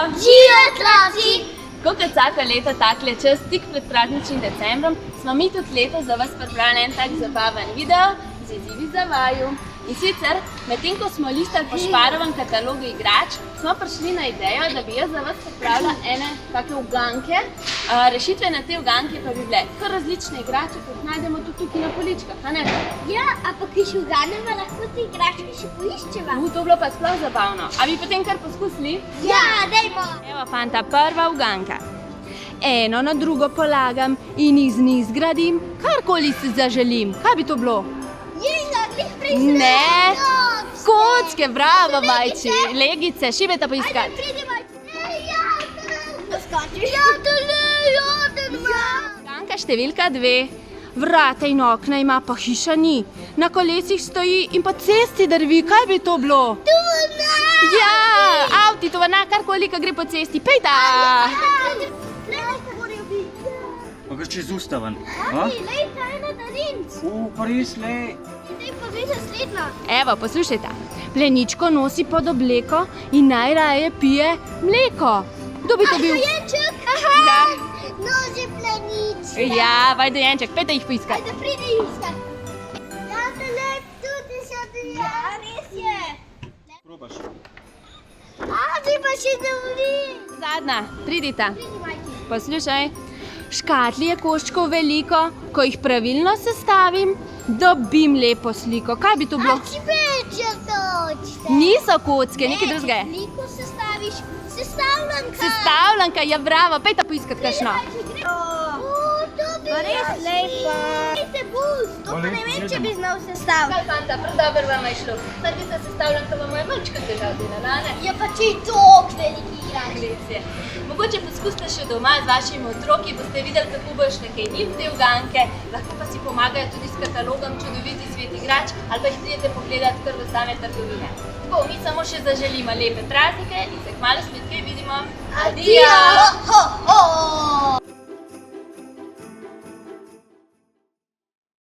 Živijo otroci! Kot vsako leto takle čas, tik pred prazničnim decembrom, smo mi tudi letos za vas pripravili en tak zabaven video z izzivi za vaju. In sicer, medtem ko smo listali po Šparovem katalogu igrač, smo prišli na idejo, da bi jaz za vas pripravila ene take uganke. Rešitve na te uganke pa bi bile kar različne igrače, kot najdemo tudi tukaj na poličkah, a ne? Ja, ampak ki še uganemo, lahko te igračke še poiščeva. To bilo pa sploh zabavno. A bi potem kar poskusili? Ja, dajmo! Evo, fanta, prva uganka. Eno na drugo polagam in iz njih zgradim, karkoli si zaželim. Kaj bi to bilo? Jenga, glih prej Ne, kocke, bravo, majči. Legice, šibeta poiskati. Pridi, majči. Poskočiš. Jadele. Uganka številka 2. Vrata in okna ima, pa hiša ni. Na kolesih stoji in po cesti drvi. Kaj bi to bilo? Tovornjak. Ja, avti, tovornjak, karkoli, ka gre po cesti. Pejta! Pa greš čez ustaven. Lej, ta ena darinc. Pa res, lej. Zdaj pa gre naslednja. Evo, poslušajte. Pleničko nosi pod obleko in najraje pije mleko. Kdo bi to bil? Dojenček. Ja. Noži plenič. Ja, vaj dojenček, pejte jih poiskati. Ajde, pridi iskat. Jadele, tudi še dve. Ja, res je. Probaš. Ti pa še dobri. Zadnja, pridita. Pridi, majki. Poslušaj, škatli je koščkov veliko, ko jih pravilno sestavim, dobim lepo sliko. Kaj bi to bilo? Čbeče točne. Niso kocke, nekaj drugega. Sliko sestaviš, sestavljanka. Sestavljanka, ja bravo, pejta poiskat kakšno. To bi res lepa. Dajte bus, to pa ne vem, če bi znal sestavljati. Kaj fanta, prav dobro vam je šlo. Srdica sestavljanka vam je malčka težav delala, ne? Je pa če tok veliki igrač. Glede. Mogoče poskusite še doma z vašimi otroki, boste videli, kako boš nekaj njim te uganke, lahko pa si pomagajo tudi s katalogom Čudoviti svet igrač ali pa jih pridete pogledati kar v same trgovine. Tako, mi samo še zaželimo lepe praznike in se kmalu spet kaj vidimo. Adijo! Ho, ho!